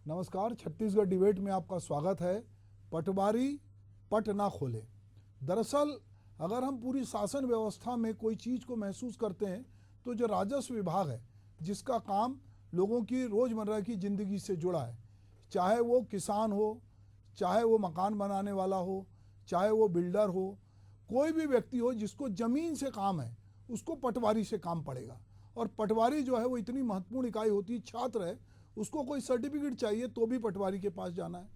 नमस्कार, छत्तीसगढ़ डिबेट में आपका स्वागत है। पटवारी पट ना खोले। दरअसल अगर हम पूरी शासन व्यवस्था में कोई चीज़ को महसूस करते हैं तो जो राजस्व विभाग है, जिसका काम लोगों की रोज़मर्रा की ज़िंदगी से जुड़ा है, चाहे वो किसान हो, चाहे वो मकान बनाने वाला हो, चाहे वो बिल्डर हो, कोई भी व्यक्ति हो जिसको ज़मीन से काम है, उसको पटवारी से काम पड़ेगा। और पटवारी जो है वो इतनी महत्वपूर्ण इकाई होती है, छात्र है, उसको कोई सर्टिफिकेट चाहिए तो भी पटवारी के पास जाना है।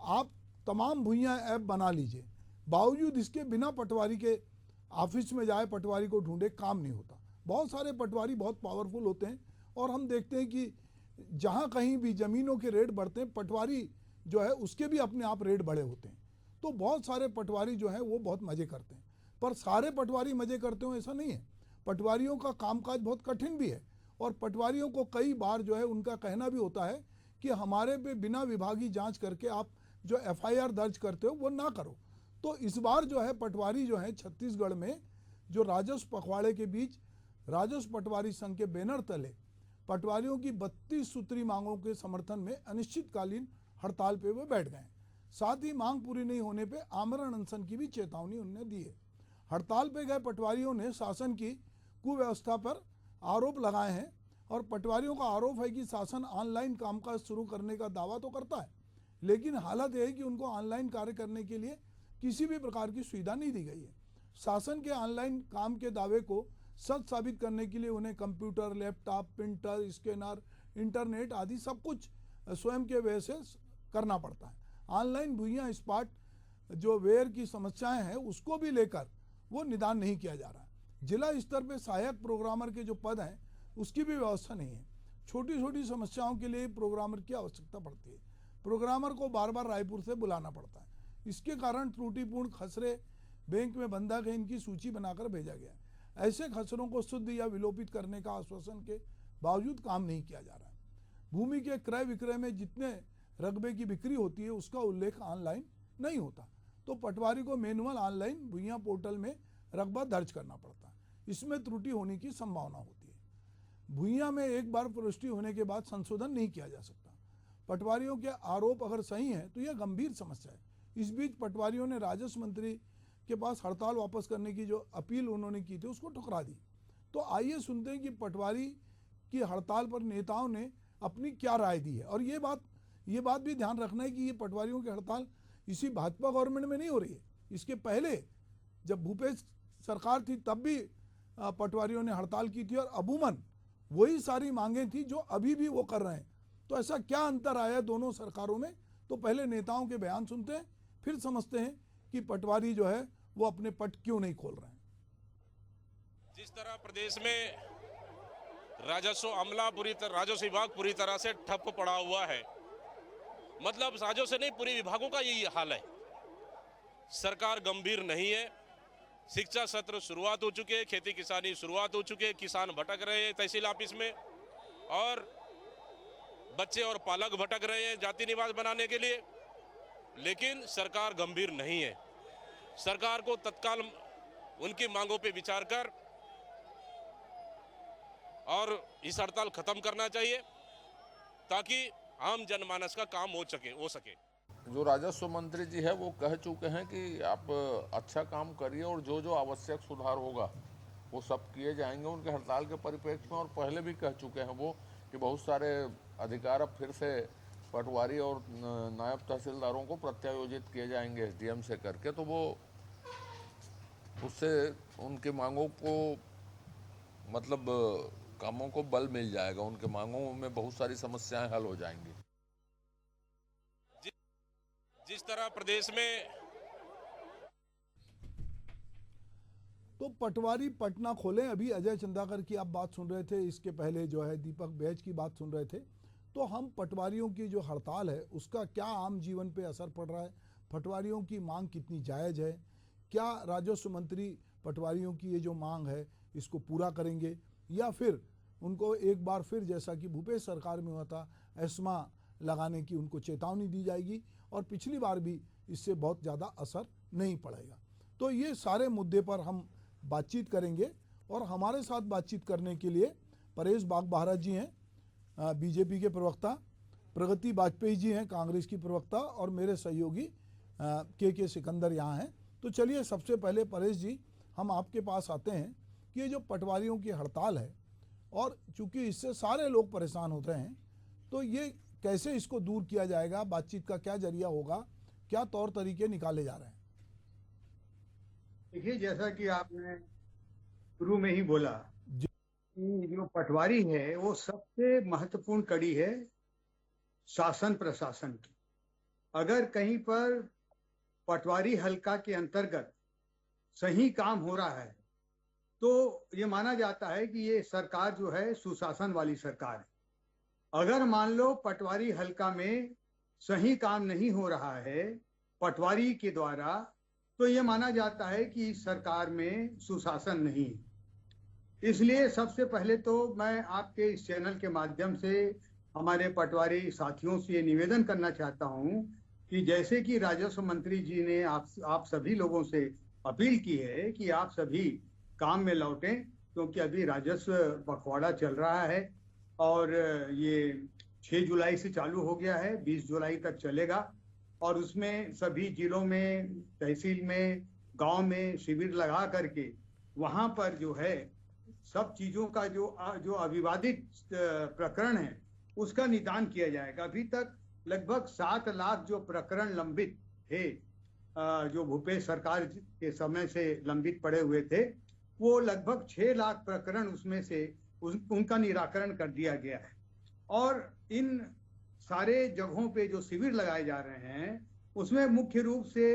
आप तमाम भुइयाँ ऐप बना लीजिए, बावजूद इसके बिना पटवारी के ऑफिस में जाए, पटवारी को ढूंढे, काम नहीं होता। बहुत सारे पटवारी बहुत पावरफुल होते हैं और हम देखते हैं कि जहाँ कहीं भी ज़मीनों के रेट बढ़ते हैं, पटवारी जो है उसके भी अपने आप रेट बढ़े होते हैं। तो बहुत सारे पटवारी जो हैं वो बहुत मज़े करते हैं, पर सारे पटवारी मज़े करते हो ऐसा नहीं है। पटवारियों का कामकाज बहुत कठिन भी है और पटवारियों को कई बार जो है उनका कहना भी होता है कि हमारे पे बिना विभागीय जांच करके आप जो एफआईआर दर्ज करते हो वो ना करो। तो इस बार जो है पटवारी जो है छत्तीसगढ़ में जो राजस्व पखवाड़े के बीच राजस्व पटवारी संघ के बैनर तले पटवारियों की 32 सूत्री मांगों के समर्थन में अनिश्चितकालीन हड़ताल पे वो बैठ गए। साथ ही मांग पूरी नहीं होने पे आमरण अनशन की भी चेतावनी उन्होंने दी है। हड़ताल पे गए पटवारियों ने शासन की कुव्यवस्था पर आरोप लगाए हैं और पटवारियों का आरोप है कि शासन ऑनलाइन कामकाज शुरू करने का दावा तो करता है, लेकिन हालत यह है कि उनको ऑनलाइन कार्य करने के लिए किसी भी प्रकार की सुविधा नहीं दी गई है। शासन के ऑनलाइन काम के दावे को सच साबित करने के लिए उन्हें computer, laptop, printer, scanner, internet आदि सब कुछ स्वयं के व्यय से करना पड़ता है। ऑनलाइन भुइयाँ स्पॉट जो वेयर की समस्याएं हैं उसको भी लेकर वो निदान नहीं किया जा रहा है। जिला स्तर पे सहायक प्रोग्रामर के जो पद हैं उसकी भी व्यवस्था नहीं है। छोटी छोटी समस्याओं के लिए प्रोग्रामर की आवश्यकता पड़ती है। प्रोग्रामर को बार बार रायपुर से बुलाना पड़ता है। इसके कारण त्रुटिपूर्ण खसरे बैंक में बंधक है, इनकी सूची बनाकर भेजा गया है। ऐसे खसरों को शुद्ध या विलोपित करने का आश्वासन के बावजूद काम नहीं किया जा रहा है। भूमि के क्रय विक्रय में जितने रकबे की बिक्री होती है उसका उल्लेख ऑनलाइन नहीं होता, तो पटवारी को मैनुअल ऑनलाइन भुइयाँ पोर्टल में रकबा दर्ज करना पड़ता है। इसमें त्रुटि होने की संभावना होती है। भुइयाँ में एक बार प्रविष्टि होने के बाद संशोधन नहीं किया जा सकता। पटवारियों के आरोप अगर सही हैं तो यह गंभीर समस्या है। इस बीच पटवारियों ने राजस्व मंत्री के पास हड़ताल वापस करने की जो अपील उन्होंने की थी उसको ठुकरा दी। तो आइए सुनते हैं कि पटवारी की हड़ताल पर नेताओं ने अपनी क्या राय दी है। और ये बात भी ध्यान रखना है कि ये पटवारियों की हड़ताल इसी भाजपा गवर्नमेंट में नहीं हो रही है। इसके पहले जब भूपेश सरकार थी तब भी पटवारियों ने हड़ताल की थी और अमूमन वही सारी मांगें थी जो अभी भी वो कर रहे हैं। तो ऐसा क्या अंतर आया दोनों सरकारों में? तो पहले नेताओं के बयान सुनते हैं, फिर समझते हैं कि पटवारी जो है वो अपने पट क्यों नहीं खोल रहे हैं। जिस तरह प्रदेश में राजस्व विभाग पूरी तरह से ठप पड़ा हुआ है, मतलब राजस्व से नहीं पूरे विभागों का यही हाल है। सरकार गंभीर नहीं है। शिक्षा सत्र शुरुआत हो चुके हैं, खेती किसानी शुरुआत हो चुके हैं, किसान भटक रहे हैं तहसील ऑफिस में और बच्चे और पालक भटक रहे हैं जाति निवास बनाने के लिए, लेकिन सरकार गंभीर नहीं है। सरकार को तत्काल उनकी मांगों पे विचार कर और इस हड़ताल खत्म करना चाहिए ताकि आम जनमानस का काम हो सके। जो राजस्व मंत्री जी है वो कह चुके हैं कि आप अच्छा काम करिए और जो जो आवश्यक सुधार होगा वो सब किए जाएंगे उनके हड़ताल के परिप्रेक्ष्य में। और पहले भी कह चुके हैं वो कि बहुत सारे अधिकार अब फिर से पटवारी और नायब तहसीलदारों को प्रत्यायोजित किए जाएंगे एसडीएम से करके, तो वो उससे उनकी मांगों को मतलब कामों को बल मिल जाएगा। उनके मांगों में बहुत सारी समस्याएं हल हो जाएंगी। जिस तरह प्रदेश में तो पटवारी पटना खोले। अभी अजय चंदाकर की आप बात सुन रहे थे, इसके पहले जो है दीपक बैज की बात सुन रहे थे। तो हम पटवारियों की जो हड़ताल है उसका क्या आम जीवन पे असर पड़ रहा है, पटवारियों की मांग कितनी जायज़ है, क्या राजस्व मंत्री पटवारियों की ये जो मांग है इसको पूरा करेंगे या फिर उनको एक बार फिर जैसा कि भूपेश सरकार में हुआ था एस्मा लगाने की उनको चेतावनी दी जाएगी और पिछली बार भी इससे बहुत ज़्यादा असर नहीं पड़ेगा। तो ये सारे मुद्दे पर हम बातचीत करेंगे और हमारे साथ बातचीत करने के लिए परेश बागबाहरा जी हैं, बीजेपी के प्रवक्ता, प्रगति वाजपेयी जी हैं कांग्रेस की प्रवक्ता, और मेरे सहयोगी के सिकंदर यहाँ हैं। तो चलिए सबसे पहले परेश जी हम आपके पास आते हैं कि ये जो पटवारियों की हड़ताल है, और चूंकि इससे सारे लोग परेशान होते हैं, तो ये कैसे इसको दूर किया जाएगा, बातचीत का क्या जरिया होगा, क्या तौर तरीके निकाले जा रहे हैं? देखिए, जैसा कि आपने शुरू में ही बोला जी। कि जो पटवारी है वो सबसे महत्वपूर्ण कड़ी है शासन प्रशासन की। अगर कहीं पर पटवारी हल्का के अंतर्गत सही काम हो रहा है तो ये माना जाता है कि ये सरकार जो है सुशासन वाली सरकार है। अगर मान लो पटवारी हल्का में सही काम नहीं हो रहा है पटवारी के द्वारा, तो ये माना जाता है कि इस सरकार में सुशासन नहीं है। इसलिए सबसे पहले तो मैं आपके इस चैनल के माध्यम से हमारे पटवारी साथियों से ये निवेदन करना चाहता हूं कि जैसे कि राजस्व मंत्री जी ने आप सभी लोगों से अपील की है कि आप सभी काम में लौटें, क्योंकि अभी राजस्व पखवाड़ा चल रहा है और ये 6 जुलाई से चालू हो गया है, 20 जुलाई तक चलेगा। और उसमें सभी जिलों में, तहसील में, गांव में शिविर लगा करके वहां पर जो है सब चीजों का जो अविवादित प्रकरण है उसका निदान किया जाएगा। अभी तक लगभग 7 लाख जो प्रकरण लंबित थे, जो भूपेश सरकार के समय से लंबित पड़े हुए थे, वो लगभग 6 लाख प्रकरण उसमें से उनका निराकरण कर दिया गया है। और इन सारे जगहों पे जो शिविर लगाए जा रहे हैं उसमें मुख्य रूप से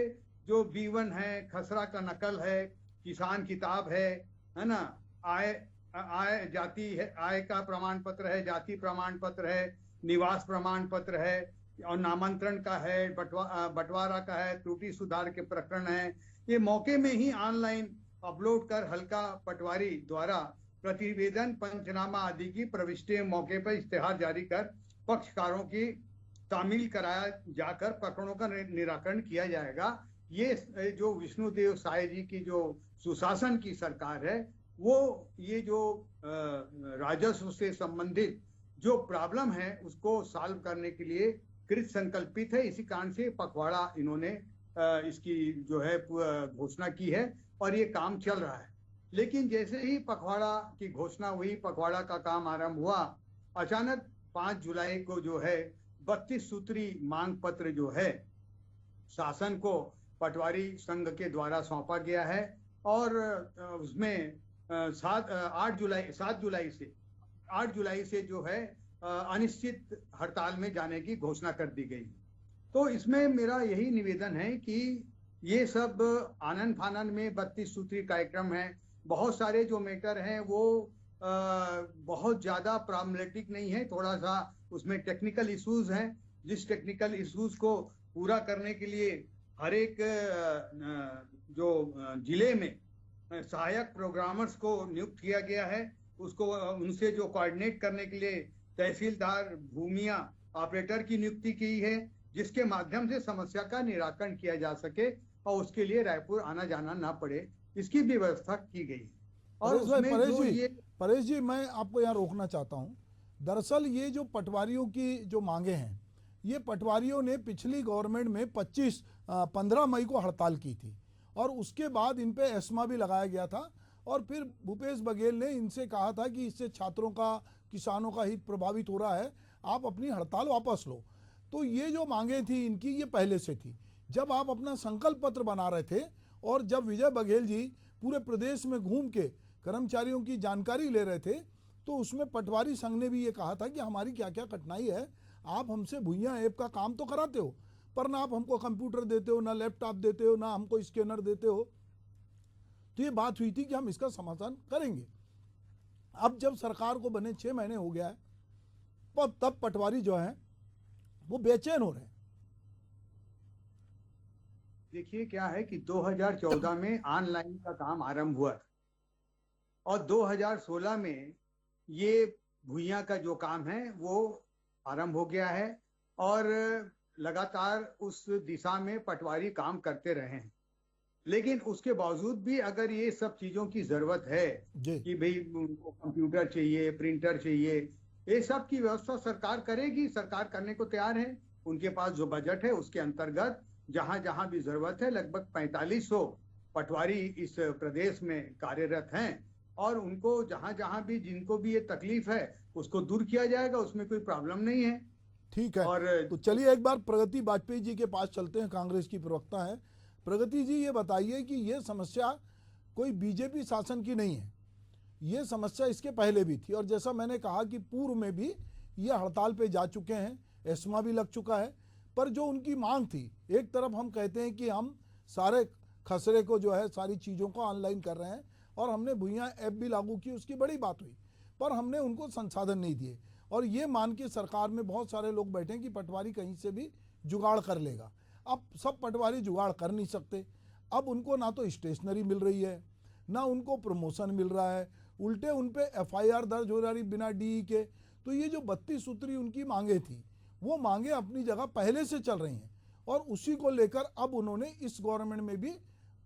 जो B1 है, खसरा का नकल है, किसान किताब है ना, आय जाति है, आय का प्रमाण पत्र है, जाति प्रमाण पत्र है, निवास प्रमाण पत्र है, और नामांतरण का है, बंटवारा का है, त्रुटि सुधार के प्रकरण है। ये मौके में ही ऑनलाइन अपलोड कर हल्का पटवारी द्वारा प्रतिवेदन, पंचनामा आदि की प्रविष्टि मौके पर इश्तेहार जारी कर पक्षकारों की तामील कराया जाकर प्रकरणों का निराकरण किया जाएगा। ये जो विष्णुदेव साय जी की जो सुशासन की सरकार है, वो ये जो राजस्व से संबंधित जो प्रॉब्लम है उसको सॉल्व करने के लिए कृत संकल्पित है। इसी कारण से पखवाड़ा इन्होंने इसकी जो है घोषणा की है और ये काम चल रहा है। लेकिन जैसे ही पखवाड़ा की घोषणा हुई, पखवाड़ा का काम आरंभ हुआ, अचानक 5 जुलाई को जो है 32 सूत्री मांग पत्र जो है शासन को पटवारी संघ के द्वारा सौंपा गया है। और उसमें 8 जुलाई से जो है अनिश्चित हड़ताल में जाने की घोषणा कर दी गई। तो इसमें मेरा यही निवेदन है कि ये सब आनन फानन में 32 सूत्री कार्यक्रम है। बहुत सारे जो मैटर हैं वो बहुत ज्यादा प्रॉब्लमेटिक नहीं है, थोड़ा सा उसमें टेक्निकल इश्यूज हैं। जिस टेक्निकल इश्यूज को पूरा करने के लिए हर एक जो जिले में सहायक प्रोग्रामर्स को नियुक्त किया गया है, उसको उनसे जो कोऑर्डिनेट करने के लिए तहसीलदार, भूमिया ऑपरेटर की नियुक्ति की है, जिसके माध्यम से समस्या का निराकरण किया जा सके और उसके लिए रायपुर आना जाना ना पड़े, इसकी व्यवस्था की गई। और परेश जी मैं आपको यहाँ रोकना चाहता हूँ। दरअसल ये जो पटवारियों की जो मांगे हैं, ये पटवारियों ने पिछली गवर्नमेंट में 15 मई को हड़ताल की थी और उसके बाद इन पे एस्मा भी लगाया गया था। और फिर भूपेश बघेल ने इनसे कहा था कि इससे छात्रों का, किसानों का हित प्रभावित हो रहा है, आप अपनी हड़ताल वापस लो। तो ये जो मांगे थी इनकी, ये पहले से थी। जब आप अपना संकल्प पत्र बना रहे थे और जब विजय बघेल जी पूरे प्रदेश में घूम के कर्मचारियों की जानकारी ले रहे थे, तो उसमें पटवारी संघ ने भी ये कहा था कि हमारी क्या क्या कठिनाई है, आप हमसे भुइयां ऐप का काम तो कराते हो, पर ना आप हमको कंप्यूटर देते हो, ना लैपटॉप देते हो, ना हमको स्कैनर देते हो। तो ये बात हुई थी कि हम इसका समाधान करेंगे। अब जब सरकार को बने 6 महीने हो गया है, तब पटवारी जो है वो बेचैन हो रहे हैं। देखिए क्या है कि 2014 में ऑनलाइन का काम आरंभ हुआ और 2016 में ये भुइयां का जो काम है वो आरंभ हो गया है और लगातार उस दिशा में पटवारी काम करते रहे हैं। लेकिन उसके बावजूद भी अगर ये सब चीजों की जरूरत है कि भाई उनको कंप्यूटर चाहिए, प्रिंटर चाहिए, ये सब की व्यवस्था सरकार करेगी, सरकार करने को तैयार है। उनके पास जो बजट है उसके अंतर्गत जहां जहां भी जरूरत है, लगभग 4500 पटवारी इस प्रदेश में कार्यरत हैं और उनको जहां जहां भी जिनको भी ये तकलीफ है उसको दूर किया जाएगा, उसमें कोई प्रॉब्लम नहीं है। ठीक है, और तो चलिए एक बार प्रगति वाजपेयी जी के पास चलते हैं, कांग्रेस की प्रवक्ता है। प्रगति जी, ये बताइए कि ये समस्या कोई बीजेपी शासन की नहीं है, ये समस्या इसके पहले भी थी और जैसा मैंने कहा कि पूर्व में भी ये हड़ताल पे जा चुके हैं, एस्मा भी लग चुका है। पर जो उनकी मांग थी, एक तरफ हम कहते हैं कि हम सारे खसरे को जो है सारी चीज़ों को ऑनलाइन कर रहे हैं और हमने भुइयां ऐप भी लागू की, उसकी बड़ी बात हुई, पर हमने उनको संसाधन नहीं दिए और ये मान के सरकार में बहुत सारे लोग बैठे कि पटवारी कहीं से भी जुगाड़ कर लेगा। अब सब पटवारी जुगाड़ कर नहीं सकते, अब उनको ना तो स्टेशनरी मिल रही है, ना उनको प्रमोशन मिल रहा है, उल्टे उन पे एफआईआर दर्ज हो रही बिना डीई के। तो ये जो 32 सूत्री उनकी मांगे थी, वो मांगे अपनी जगह पहले से चल रही हैं और उसी को लेकर अब उन्होंने इस गवर्नमेंट में भी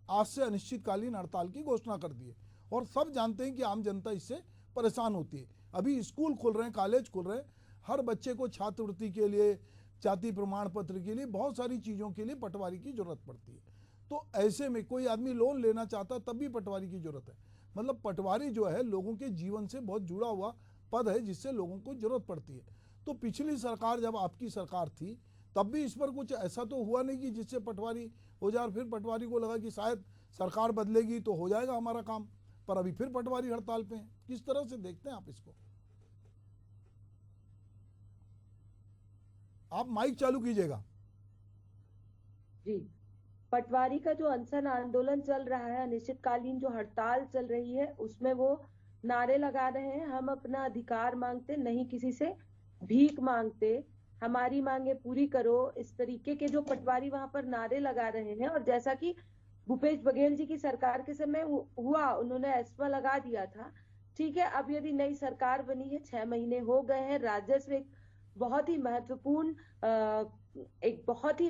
आज से अनिश्चितकालीन हड़ताल की घोषणा कर दी है और सब जानते हैं कि आम जनता इससे परेशान होती है। अभी स्कूल खुल रहे हैं, कॉलेज खुल रहे हैं, हर बच्चे को छात्रवृत्ति के लिए, जाति प्रमाण पत्र के लिए, बहुत सारी चीज़ों के लिए पटवारी की जरूरत पड़ती है। तो ऐसे में कोई आदमी लोन लेना चाहता तब भी पटवारी की जरूरत है। मतलब पटवारी जो है लोगों के जीवन से बहुत जुड़ा हुआ पद है जिससे लोगों को जरूरत पड़ती है। तो पिछली सरकार जब आपकी सरकार थी तब भी इस पर कुछ ऐसा तो हुआ नहीं कि जिससे पटवारी हो जाए। फिर पटवारी को लगा कि शायद सरकार बदलेगी तो हो जाएगा हमारा काम, पर अभी फिर पटवारी हड़ताल पे हैं। किस तरह से देखते हैं आप इसको? आप माइक चालू कीजिएगा। जी, पटवारी का जो अनशन आंदोलन चल रहा है, अनिश्चितकालीन जो हड़ताल चल रही है, उसमें वो नारे लगा रहे हैं, हम अपना अधिकार मांगते, नहीं किसी से भीख मांगते, हमारी मांगे पूरी करो। इस तरीके के जो पटवारी वहां पर नारे लगा रहे हैं। और जैसा कि भूपेश बघेल जी की सरकार के समय हुआ, उन्होंने एस्मा लगा दिया था। ठीक है, अब यदि नई सरकार बनी है, 6 महीने हो गए हैं, राजस्व एक बहुत ही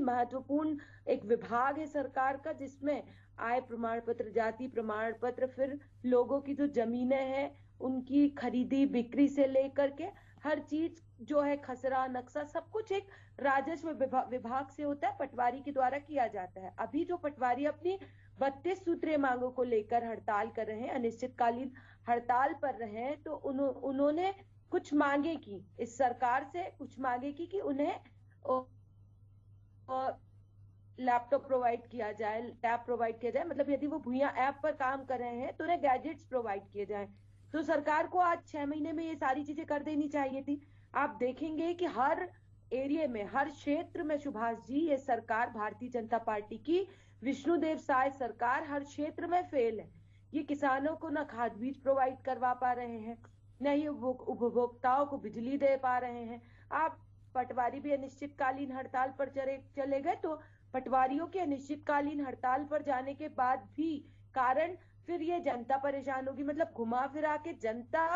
महत्वपूर्ण एक विभाग है सरकार का, जिसमें आय प्रमाण पत्र, जाति प्रमाण पत्र, फिर लोगों की जो जमीनें हैं उनकी खरीदी बिक्री से लेकर के हर चीज जो है, खसरा नक्शा, सब कुछ एक राजस्व विभाग से होता है, पटवारी के द्वारा किया जाता है। अभी जो पटवारी अपनी 32 सूत्रीय मांगों को लेकर हड़ताल कर रहे हैं, अनिश्चितकालीन हड़ताल पर रहे हैं, तो उन्होंने कुछ मांगे की इस सरकार से, कुछ मांगे की कि उन्हें लैपटॉप प्रोवाइड किया जाए, टैब प्रोवाइड किया जाए। मतलब यदि वो भुइयां ऐप पर काम कर रहे हैं तो उन्हें गैजेट्स प्रोवाइड किए जाए। तो सरकार को आज 6 महीने में ये सारी चीजें कर देनी चाहिए थी। आप देखेंगे कि हर एरिया में, हर क्षेत्र में सुभाष जी, ये सरकार, भारतीय जनता पार्टी की विष्णुदेव साय सरकार, हर क्षेत्र में फेल है। ये किसानों को ना खाद बीज प्रोवाइड करवा पा रहे हैं, न ही उपभोक्ताओं को बिजली दे पा रहे हैं। आप पटवारी भी अनिश्चितकालीन हड़ताल पर चले गए, तो पटवारियों के अनिश्चितकालीन हड़ताल पर जाने के बाद भी कारण फिर ये जनता परेशान होगी। मतलब घुमा फिरा के जनता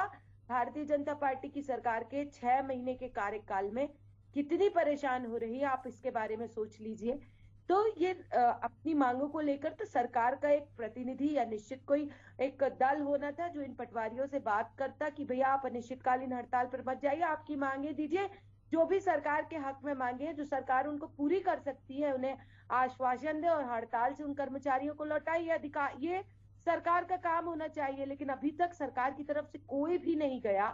भारतीय जनता पार्टी की सरकार के 6 महीने के कार्यकाल में कितनी परेशान हो रही है, आप इसके बारे में सोच लीजिए। तो ये अपनी मांगों को लेकर तो सरकार का एक प्रतिनिधि या निश्चित कोई एक दल होना था जो इन पटवारियों से बात करता कि भैया आप अनिश्चितकालीन हड़ताल पर मत जाइए, आपकी मांगे दीजिए, जो भी सरकार के हक में मांगे हैं, जो सरकार उनको पूरी कर सकती है, उन्हें आश्वासन दे और हड़ताल से उन कर्मचारियों को लौटाए। ये अधिकार, ये सरकार का काम होना चाहिए। लेकिन अभी तक सरकार की तरफ से कोई भी नहीं गया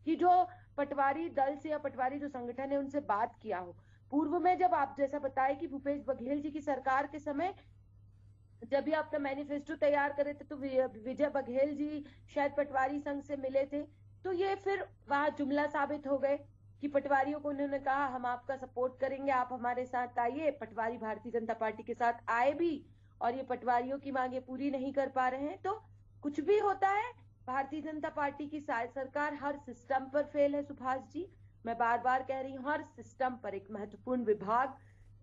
कि जो पटवारी दल से या पटवारी जो संगठन है उनसे बात किया हो। पूर्व में जब आप जैसा बताए कि भूपेश बघेल जी की सरकार के समय जब भी अपना मैनिफेस्टो तैयार करे थे तो विजय बघेल जी शायद पटवारी संघ से मिले थे, तो ये फिर वहां जुमला साबित हो गए कि पटवारियों को उन्होंने कहा हम आपका सपोर्ट करेंगे, आप हमारे साथ आइए। पटवारी भारतीय जनता पार्टी के साथ आए भी और ये पटवारियों की मांगे पूरी नहीं कर पा रहे हैं। तो कुछ भी होता है, भारतीय जनता पार्टी की सरकार हर सिस्टम पर फेल है सुभाष जी। मैं बार बार कह रही हूँ, हर सिस्टम पर एक महत्वपूर्ण विभाग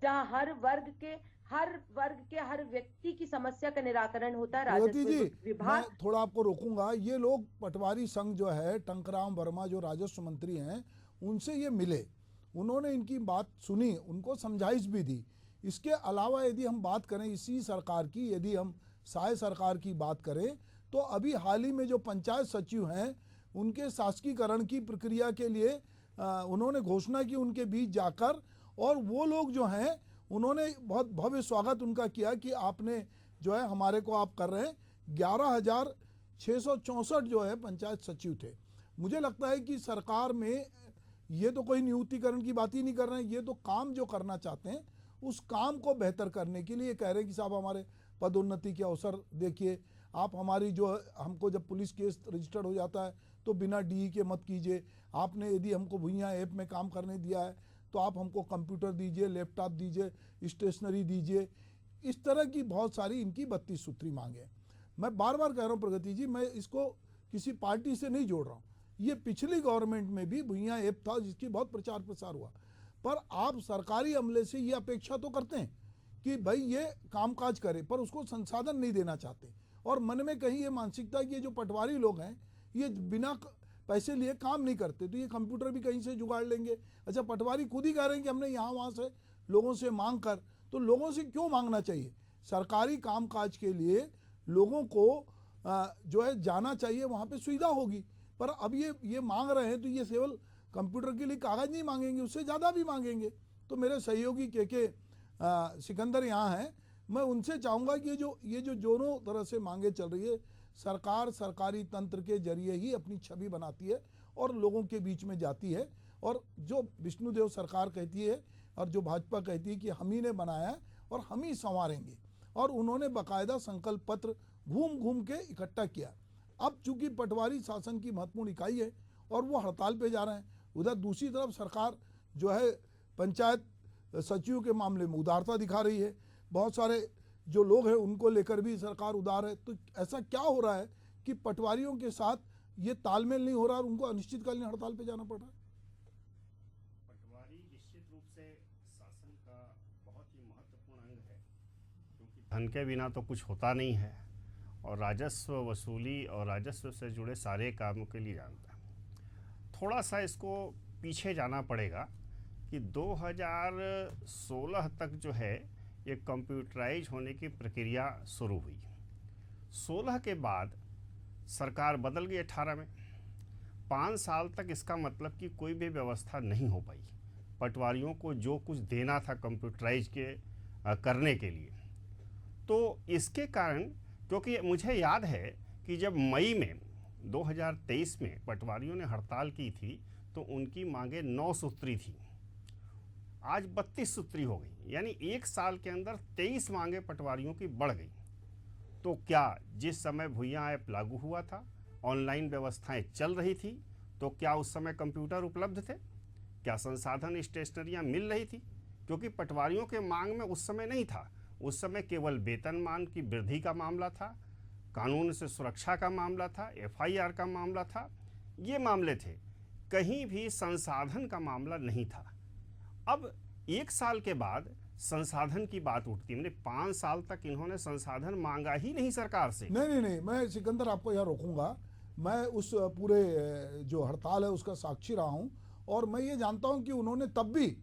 जहां हर वर्ग के हर व्यक्ति की समस्या का निराकरण होता है, राजस्व विभाग। मैं थोड़ा आपको रोकूंगा। ये लोग पटवारी संघ जो है, टंकराम वर्मा जो राजस्व मंत्री हैं, उनसे ये मिले, उन्होंने इनकी बात सुनी, उनको समझाइश भी दी। इसके अलावा यदि हम बात करें इसी सरकार की, यदि हम साय सरकार की बात करें, तो अभी हाल ही में जो पंचायत सचिव हैं उनके शासकीकरण की प्रक्रिया के लिए उन्होंने घोषणा की उनके बीच जाकर, और वो लोग जो हैं उन्होंने बहुत भव्य स्वागत उनका किया कि आपने जो है हमारे को आप कर रहे हैं। 11,664 जो है पंचायत सचिव थे। मुझे लगता है कि सरकार में ये तो कोई नियुक्तिकरण की बात ही नहीं कर रहे हैं, ये तो काम जो करना चाहते हैं उस काम को बेहतर करने के लिए कह रहे हैं कि साहब हमारे पदोन्नति के अवसर देखिए, आप हमारी जो हमको जब पुलिस केस रजिस्टर्ड हो जाता है तो बिना डीई के मत कीजिए, आपने यदि हमको भुइयां ऐप में काम करने दिया है तो आप हमको कंप्यूटर दीजिए, लैपटॉप दीजिए, स्टेशनरी दीजिए। इस तरह की बहुत सारी इनकी 32 सूत्री मांगे। मैं बार बार कह रहा हूँ प्रगति जी, मैं इसको किसी पार्टी से नहीं जोड़ रहा हूँ, ये पिछली गवर्नमेंट में भी भुइयां ऐप था जिसकी बहुत प्रचार प्रसार हुआ, पर आप सरकारी अमले से ये अपेक्षा तो करते हैं कि भाई ये कामकाज करे, पर उसको संसाधन नहीं देना चाहते। और मन में कहीं ये मानसिकता कि ये जो पटवारी लोग हैं ये बिना पैसे लिए काम नहीं करते, तो ये कंप्यूटर भी कहीं से जुगाड़ लेंगे। अच्छा, पटवारी खुद ही कह रहे हैं कि हमने यहाँ वहाँ से लोगों से मांग कर, तो लोगों से क्यों मांगना चाहिए? सरकारी कामकाज के लिए लोगों को जो है जाना चाहिए, वहाँ पे सुविधा होगी। पर अब ये मांग रहे हैं तो ये केवल कंप्यूटर के लिए कागज़ नहीं मांगेंगे, उससे ज़्यादा भी मांगेंगे। तो मेरे सहयोगी के सिकंदर यहाँ हैं, मैं उनसे चाहूँगा कि ये जो दोनों तरह से मांगे चल रही है, सरकार सरकारी तंत्र के जरिए ही अपनी छवि बनाती है और लोगों के बीच में जाती है। और जो विष्णुदेव सरकार कहती है और जो भाजपा कहती है कि हम ही ने बनाया है और हम ही संवारेंगे, और उन्होंने बाकायदा संकल्प पत्र घूम घूम के इकट्ठा किया। अब चूंकि पटवारी शासन की महत्वपूर्ण इकाई है और वो हड़ताल पे जा रहे हैं, उधर दूसरी तरफ सरकार जो है पंचायत सचिव के मामले में उदारता दिखा रही है, बहुत सारे जो लोग हैं उनको लेकर भी सरकार उदार है। तो ऐसा क्या हो रहा है कि पटवारियों के साथ ये तालमेल नहीं हो रहा और उनको अनिश्चितकालीन हड़ताल पे जाना पड़ रहा है? पटवारी निश्चित रूप से शासन का बहुत ही महत्वपूर्ण अंग है, क्योंकि धन के बिना तो कुछ होता नहीं है और राजस्व वसूली और राजस्व से जुड़े सारे कामों के लिए जानता है। थोड़ा सा इसको पीछे जाना पड़ेगा कि 2016 तक जो है ये कंप्यूटराइज होने की प्रक्रिया शुरू हुई। 16 के बाद सरकार बदल गई 18 में। 5 साल तक इसका मतलब कि कोई भी व्यवस्था नहीं हो पाई पटवारियों को जो कुछ देना था कंप्यूटराइज के करने के लिए। तो इसके कारण, क्योंकि मुझे याद है कि जब मई में 2023 में पटवारियों ने हड़ताल की थी तो उनकी मांगे 9 सूत्री थी, आज 32 सूत्री हो गई, यानी 1 साल के अंदर 23 मांगे पटवारियों की बढ़ गई। तो क्या जिस समय भुइयां ऐप लागू हुआ था, ऑनलाइन व्यवस्थाएं चल रही थी, तो क्या उस समय कंप्यूटर उपलब्ध थे? क्या संसाधन स्टेशनरियां मिल रही थी? क्योंकि पटवारियों के मांग में उस समय नहीं था, उस समय केवल वेतनमान की वृद्धि का मामला था, कानून से सुरक्षा का मामला था, FIR का मामला था, ये मामले थे, कहीं भी संसाधन का मामला नहीं था। अब 1 साल के बाद संसाधन की बात उठती है, मैंने 5 साल तक इन्होंने संसाधन मांगा ही नहीं सरकार से। नहीं, मैं सिकंदर आपको यहाँ रोकूंगा। मैं उस पूरे जो हड़ताल है उसका साक्षी रहा हूँ और मैं ये जानता हूँ कि उन्होंने तब भी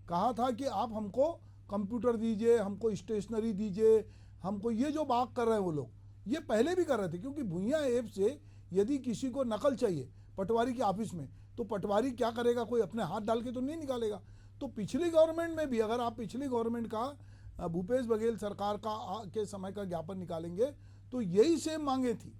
कहा था कि आप हमको कंप्यूटर दीजिए, हमको स्टेशनरी दीजिए, हमको ये जो बात कर रहे हैं वो लोग ये पहले भी कर रहे थे। क्योंकि भुइयां ऐप से यदि किसी को नकल चाहिए पटवारी के ऑफिस में तो पटवारी क्या करेगा, कोई अपने हाथ डाल के तो नहीं निकालेगा। तो पिछली गवर्नमेंट में भी अगर आप पिछली गवर्नमेंट का भूपेश बघेल सरकार का के समय का ज्ञापन निकालेंगे तो यही सेम मांगे थी।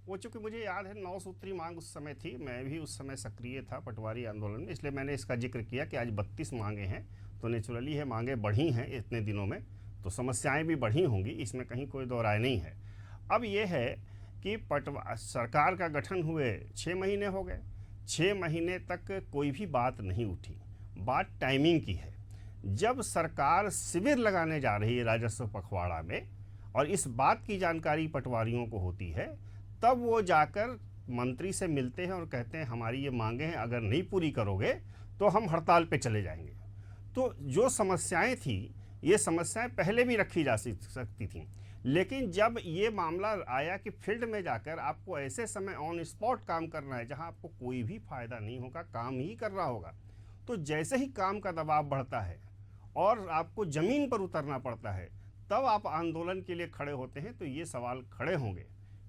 वो चूँकि मुझे याद है 9 सूत्री मांग उस समय थी, मैं भी उस समय सक्रिय था पटवारी आंदोलन में, इसलिए मैंने इसका जिक्र किया कि आज 32 मांगे हैं। तो नेचुरली है मांगे बढ़ी हैं इतने दिनों में, तो समस्याएं भी बढ़ी होंगी, इसमें कहीं कोई दो राय नहीं है। अब ये है कि सरकार का गठन हुए 6 महीने हो गए, 6 महीने तक कोई भी बात नहीं उठी। बात टाइमिंग की है। जब सरकार शिविर लगाने जा रही है राजस्व पखवाड़ा में और इस बात की जानकारी पटवारियों को होती है, तब वो जाकर मंत्री से मिलते हैं और कहते हैं हमारी ये मांगे हैं, अगर नहीं पूरी करोगे तो हम हड़ताल पे चले जाएंगे। तो जो समस्याएं थी, ये समस्याएं पहले भी रखी जा सकती थी, लेकिन जब ये मामला आया कि फील्ड में जाकर आपको ऐसे समय ऑन स्पॉट काम करना है जहां आपको कोई भी फायदा नहीं होगा, काम ही करना होगा, तो जैसे ही काम का दबाव बढ़ता है और आपको ज़मीन पर उतरना पड़ता है, तब आप आंदोलन के लिए खड़े होते हैं। तो ये सवाल खड़े होंगे,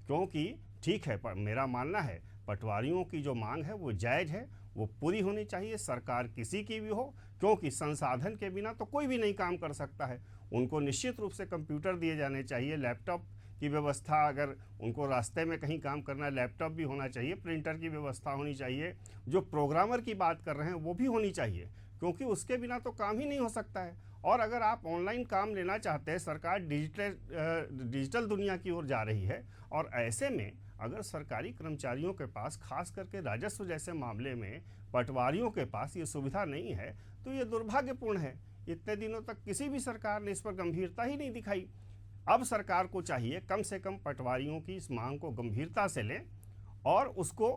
क्योंकि ठीक है, पर मेरा मानना है पटवारियों की जो मांग है वो जायज़ है, वो पूरी होनी चाहिए, सरकार किसी की भी हो, क्योंकि संसाधन के बिना तो कोई भी नहीं काम कर सकता है। उनको निश्चित रूप से कंप्यूटर दिए जाने चाहिए, लैपटॉप की व्यवस्था, अगर उनको रास्ते में कहीं काम करना है लैपटॉप भी होना चाहिए, प्रिंटर की व्यवस्था होनी चाहिए, जो प्रोग्रामर की बात कर रहे हैं वो भी होनी चाहिए, क्योंकि उसके बिना तो काम ही नहीं हो सकता है। और अगर आप ऑनलाइन काम लेना चाहते हैं, सरकार डिजिटल दुनिया की ओर जा रही है, और ऐसे में अगर सरकारी कर्मचारियों के पास, खास करके राजस्व जैसे मामले में पटवारियों के पास ये सुविधा नहीं है, तो ये दुर्भाग्यपूर्ण है। इतने दिनों तक किसी भी सरकार ने इस पर गंभीरता ही नहीं दिखाई। अब सरकार को चाहिए कम से कम पटवारियों की इस मांग को गंभीरता से लें और उसको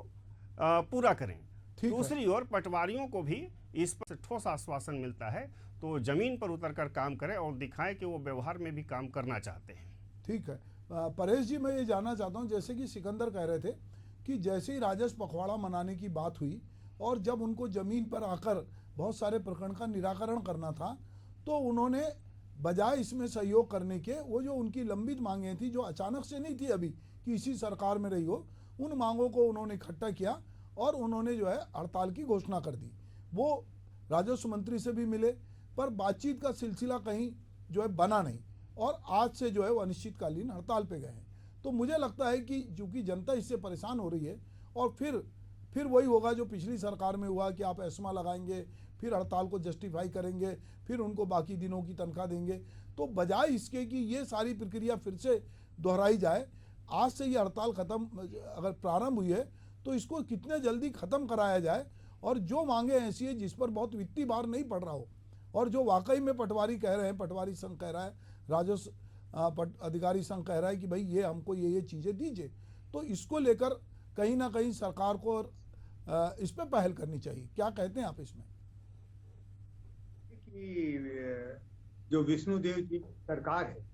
पूरा करें। दूसरी ओर पटवारियों को भी इस पर ठोस आश्वासन मिलता है तो जमीन पर उतरकर काम करें और दिखाएं कि वो व्यवहार में भी काम करना चाहते हैं। ठीक है। परेश जी, मैं ये जानना चाहता हूँ, जैसे कि सिकंदर कह रहे थे कि जैसे ही राजस्व पखवाड़ा मनाने की बात हुई और जब उनको ज़मीन पर आकर बहुत सारे प्रकरण का निराकरण करना था, तो उन्होंने बजाय इसमें सहयोग करने के, वो जो उनकी लंबित मांगें थी, जो अचानक से नहीं थी अभी कि इसी सरकार में रही हो, उन मांगों को उन्होंने इकट्ठा किया और उन्होंने जो है हड़ताल की घोषणा कर दी। वो राजस्व मंत्री से भी मिले, पर बातचीत का सिलसिला कहीं जो है बना नहीं, और आज से जो है वो अनिश्चितकालीन हड़ताल पे गए हैं। तो मुझे लगता है कि चूँकि जनता इससे परेशान हो रही है, और फिर वही होगा जो पिछली सरकार में हुआ कि आप एस्मा लगाएंगे, फिर हड़ताल को जस्टिफाई करेंगे, फिर उनको बाकी दिनों की तनख्वाह देंगे। तो बजाय इसके कि ये सारी प्रक्रिया फिर से दोहराई जाए, आज से ये हड़ताल ख़त्म अगर प्रारंभ हुई है तो इसको कितने जल्दी ख़त्म कराया जाए, और जो मांगे ऐसी है जिस पर बहुत वित्तीय भार नहीं पड़ रहा हो, और जो वाकई में पटवारी कह रहे हैं, पटवारी संघ कह रहा है, राजस्व अधिकारी संघ कह रहा है कि भाई ये हमको ये चीज़ें दीजिए, तो इसको लेकर कहीं ना कहीं सरकार को इस पर पहल करनी चाहिए। क्या कहते हैं आप इसमें? कि जो विष्णुदेव जी सरकार है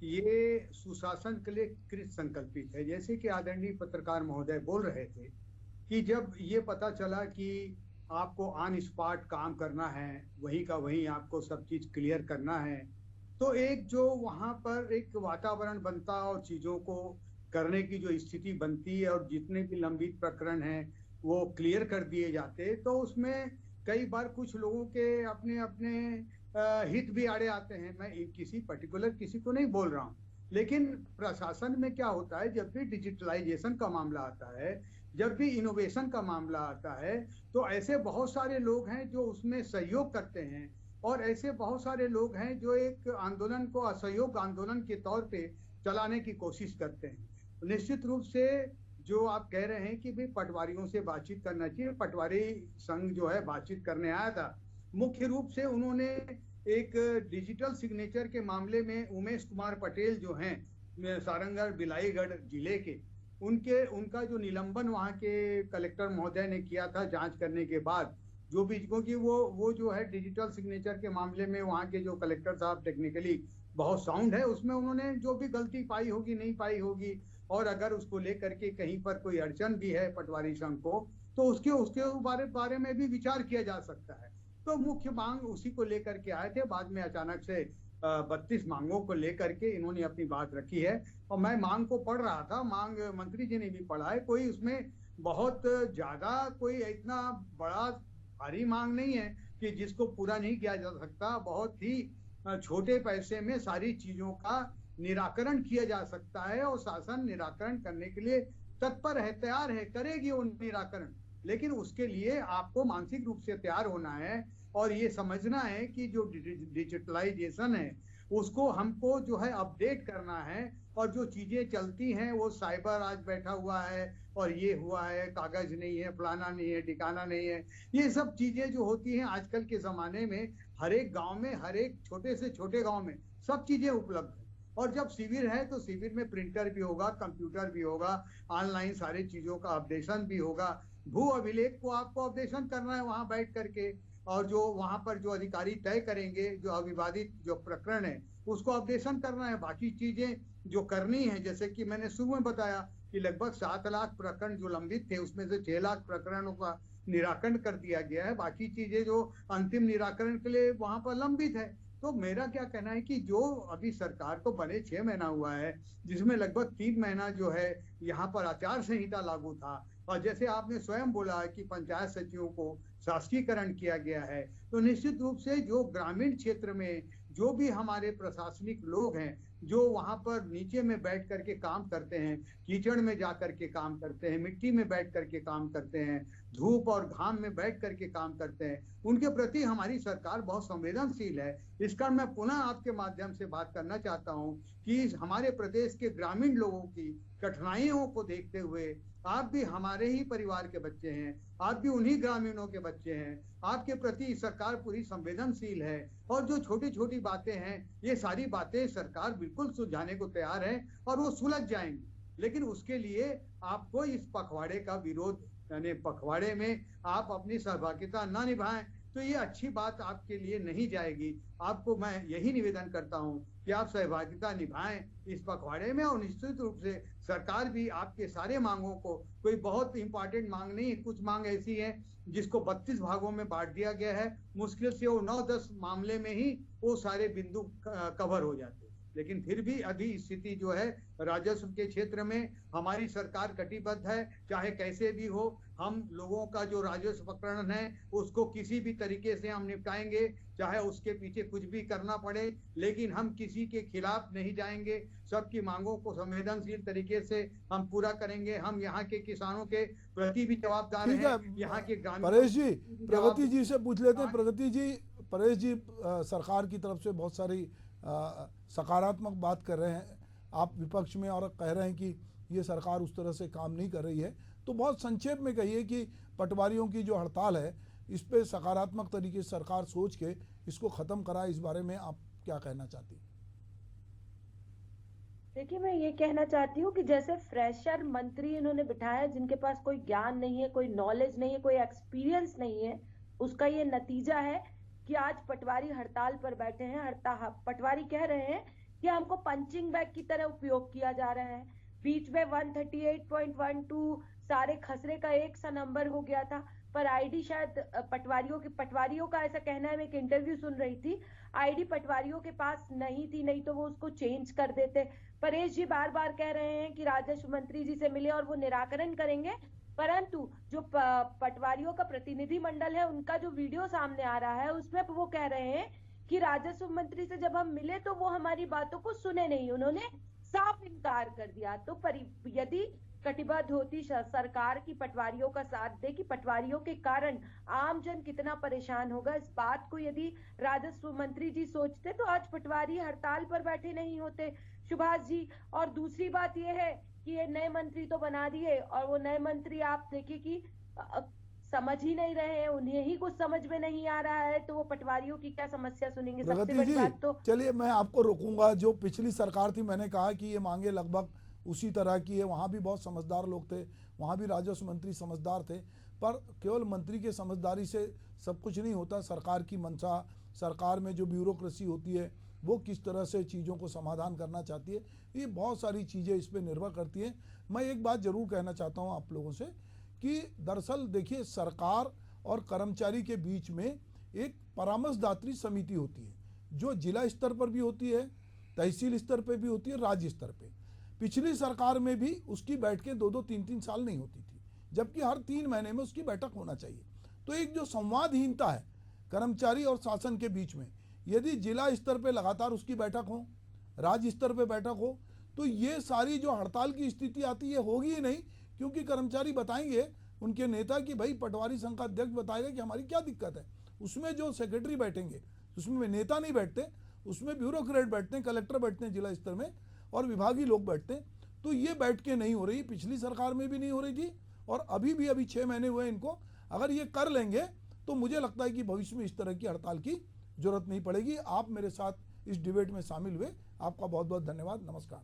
ये सुशासन के लिए कृत संकल्पित है। जैसे कि आदरणीय पत्रकार महोदय बोल रहे थे कि जब ये पता चला कि आपको ऑन स्पॉट काम करना है, वहीं का वहीं आपको सब चीज क्लियर करना है, तो एक जो वहाँ पर एक वातावरण बनता और चीजों को करने की जो स्थिति बनती है और जितने भी लंबित प्रकरण हैं वो क्लियर कर दिए जाते, तो उसमें कई बार कुछ लोगों के अपने अपने हित भी आड़े आते हैं। मैं किसी पर्टिकुलर किसी को नहीं बोल रहा हूँ, लेकिन प्रशासन में क्या होता है, जब भी डिजिटलाइजेशन का मामला आता है, जब भी इनोवेशन का मामला आता है, तो ऐसे बहुत सारे लोग हैं जो उसमें सहयोग करते हैं, और ऐसे बहुत सारे लोग हैं जो एक आंदोलन को असहयोग आंदोलन के तौर पे चलाने की कोशिश करते हैं। निश्चित रूप से जो आप कह रहे हैं कि भाई पटवारियों से बातचीत करना चाहिए, पटवारी संघ जो है बातचीत करने आया था। मुख्य रूप से उन्होंने एक डिजिटल सिग्नेचर के मामले में उमेश कुमार पटेल जो हैं सारंगगढ़ बिलाईगढ़ जिले के, उनका जो निलंबन वहाँ के कलेक्टर महोदय ने किया था जांच करने के बाद, जो भी, क्योंकि वो जो है डिजिटल सिग्नेचर के मामले में वहाँ के जो कलेक्टर साहब टेक्निकली बहुत साउंड है, उसमें उन्होंने जो भी गलती पाई होगी नहीं पाई होगी, और अगर उसको लेकर के कहीं पर कोई अड़चन भी है पटवारी संघ को, तो उसके बारे में भी विचार किया जा सकता है। तो मुख्य मांग उसी को लेकर के आए थे। बाद में अचानक से 32 मांगों को लेकर के इन्होंने अपनी बात रखी है, और मैं मांग को पढ़ रहा था, मांग मंत्री जी ने भी पढ़ा है। कोई उसमें बहुत ज्यादा कोई इतना बड़ा भारी मांग नहीं है कि जिसको पूरा नहीं किया जा सकता। बहुत ही छोटे पैसे में सारी चीजों का निराकरण किया जा सकता है, और शासन निराकरण करने के लिए तत्पर है, तैयार है, करेगी वो निराकरण। लेकिन उसके लिए आपको मानसिक रूप से तैयार होना है, और ये समझना है कि जो डिजिटलाइजेशन है उसको हमको जो है अपडेट करना है, और जो चीजें चलती हैं वो साइबर आज बैठा हुआ है और ये हुआ है, कागज नहीं है, फलाना नहीं है, ठिकाना नहीं है, ये सब चीजें जो होती हैं आजकल के जमाने में हर एक गांव में, हर एक छोटे से छोटे गांव में सब चीजें उपलब्ध है। और जब शिविर है तो शिविर में प्रिंटर भी होगा, कंप्यूटर भी होगा, ऑनलाइन सारी चीजों का अपडेशन भी होगा। भू अभिलेख को आपको अपडेशन करना है वहां बैठ करके, और जो वहां पर जो अधिकारी तय करेंगे जो अविवादित जो प्रकरण है उसको अपडेशन करना है। बाकी चीजें जो करनी है, जैसे कि मैंने शुरू में बताया कि लगभग 7 लाख प्रकरण जो लंबित थे उसमें से 6 लाख प्रकरणों का निराकरण कर दिया गया है। बाकी चीजें जो अंतिम निराकरण के लिए वहां पर लंबित है, तो मेरा क्या कहना है कि जो अभी सरकार को बने 6 महीना हुआ है, जिसमें लगभग 3 महीना जो है यहाँ पर आचार संहिता लागू था, और जैसे आपने स्वयं बोला है कि पंचायत सचिवों को शासकीकरण किया गया है, तो निश्चित रूप से जो ग्रामीण क्षेत्र में जो भी हमारे प्रशासनिक लोग हैं, जो वहां पर नीचे में बैठ करके काम करते हैं, कीचड़ में जा करके काम करते हैं, मिट्टी में बैठ करके काम करते हैं, धूप और घाम में बैठ करके काम करते हैं, उनके प्रति हमारी सरकार बहुत संवेदनशील है। इस कारण मैं पुनः आपके माध्यम से बात करना चाहता हूं कि हमारे प्रदेश के ग्रामीण लोगों की कठिनाइयों को देखते हुए, आप भी हमारे ही परिवार के बच्चे हैं, आप भी उन्हीं ग्रामीणों के बच्चे हैं, आपके प्रति सरकार पूरी संवेदनशील है, और जो छोटी छोटी बातें हैं, ये सारी बातें सरकार बिल्कुल सुलझाने को तैयार है और वो सुलझ जाएंगी। लेकिन उसके लिए आपको इस पखवाड़े का विरोध, यानी पखवाड़े में आप अपनी सहभागिता ना निभाएं, तो ये अच्छी बात आपके लिए नहीं जाएगी। आपको मैं यही निवेदन करता हूं कि आप सहभागिता निभाएं इस पखवाड़े में, और निश्चित रूप से सरकार भी आपके सारे मांगों को, कोई बहुत इंपॉर्टेंट मांग नहीं, कुछ मांग ऐसी है जिसको 32 भागों में बांट दिया गया है, मुश्किल से वो 9-10 मामले में ही वो सारे बिंदु कवर हो जाते हैं। लेकिन फिर भी अभी स्थिति जो है राजस्व के क्षेत्र में हमारी सरकार कटिबद्ध है, चाहे कैसे भी हो, हम लोगों का जो राजस्व प्रकरण है उसको किसी भी तरीके से हम निपटाएंगे, चाहे उसके पीछे कुछ भी करना पड़े, लेकिन हम किसी के खिलाफ नहीं जाएंगे। सबकी मांगों को संवेदनशील तरीके से हम पूरा करेंगे। हम यहाँ के किसानों के प्रति भी जवाबदार ठीक हैं, है यहाँ के ग्रामीण। परेश जी, प्रगति जी से पूछ लेते हैं। प्रगति जी, परेश जी सरकार की तरफ से बहुत सारी सकारात्मक बात कर रहे हैं, आप विपक्ष में और कह रहे हैं कि ये सरकार उस तरह से काम नहीं कर रही है, तो बहुत संक्षेप में कहिए कि पटवारियों की जो हड़ताल है इस पे सकारात्मक तरीके से सरकार सोच के इसको खत्म कराए, इस बारे में आप क्या कहना चाहती हैं? देखिए, मैं ये कहना चाहती हूँ कि जैसे फ्रेशर मंत्री इन्होंने बिठाया, जिनके पास कोई ज्ञान नहीं है, कोई नॉलेज नहीं है, कोई एक्सपीरियंस नहीं है, उसका ये नतीजा है कि आज पटवारी हड़ताल पर बैठे हैं। पटवारी कह रहे हैं कि हमको पंचिंग बैग की तरह उपयोग किया जा रहा है। बीच में 138.12 सारे खसरे का एक सा नंबर हो गया था, पर आईडी शायद पटवारियों का ऐसा कहना है, मैं एक इंटरव्यू सुन रही थी, आईडी पटवारियों के पास नहीं थी, नहीं तो वो उसको चेंज कर देते। परेश जी बार बार कह रहे हैं कि राजस्व मंत्री जी से मिले और वो निराकरण करेंगे, परंतु जो पटवारियों का प्रतिनिधि मंडल है उनका जो वीडियो सामने आ रहा है उसमें वो कह रहे हैं कि राजस्व मंत्री से जब हम मिले तो वो हमारी बातों को सुने नहीं, उन्होंने साफ इनकार कर दिया। तो यदि कटिबद्ध होती सरकार की पटवारियों का साथ दे कि पटवारियों के कारण आमजन कितना परेशान होगा, इस बात को यदि राजस्व मंत्री जी सोचते तो आज पटवारी हड़ताल पर बैठे नहीं होते, सुभाष जी। और दूसरी बात यह है कि ये नए मंत्री तो बना दिए, और वो नए मंत्री आप देखिए कि समझ ही नहीं रहे हैं, उन्हें ही कुछ समझ में नहीं आ रहा है, तो वो पटवारियों की क्या समस्या सुनेंगे। सबसे बड़ी बात तो चलिए मैं आपको रोकूंगा, जो पिछली सरकार थी मैंने कहा कि ये मांगे लगभग उसी तरह की है, वहाँ भी बहुत समझदार लोग थे, वहाँ भी राजस्व मंत्री समझदार थे, पर केवल मंत्री के समझदारी से सब कुछ नहीं होता। सरकार की मंशा, सरकार में जो ब्यूरोक्रेसी होती है वो किस तरह से चीज़ों को समाधान करना चाहती है, ये बहुत सारी चीज़ें इस पर निर्भर करती हैं। मैं एक बात ज़रूर कहना चाहता हूँ आप लोगों से कि दरअसल देखिए, सरकार और कर्मचारी के बीच में एक परामर्शदात्री समिति होती है, जो जिला स्तर पर भी होती है, तहसील स्तर पर भी होती है, राज्य स्तर पर। पिछली सरकार में भी उसकी बैठकें 2-2, 3-3 साल नहीं होती थी, जबकि हर 3 महीने में उसकी बैठक होना चाहिए। तो एक जो संवादहीनता है कर्मचारी और शासन के बीच में, यदि जिला स्तर पे लगातार उसकी बैठक हो, राज्य स्तर पे बैठक हो, तो ये सारी जो हड़ताल की स्थिति आती है होगी ही नहीं, क्योंकि कर्मचारी बताएंगे उनके नेता कि भाई पटवारी संघ का अध्यक्ष बताएगा कि हमारी क्या दिक्कत है। उसमें जो सेक्रेटरी बैठेंगे, उसमें नेता नहीं बैठते, उसमें ब्यूरोक्रेट बैठते हैं, कलेक्टर बैठते हैं जिला स्तर में, और विभागीय लोग बैठते हैं। तो ये बैठकें नहीं हो रही, पिछली सरकार में भी नहीं हो रही थी, और अभी 6 महीने हुए इनको। अगर ये कर लेंगे तो मुझे लगता है कि भविष्य में इस तरह की हड़ताल की जरूरत नहीं पड़ेगी। आप मेरे साथ इस डिबेट में शामिल हुए, आपका बहुत बहुत धन्यवाद। नमस्कार।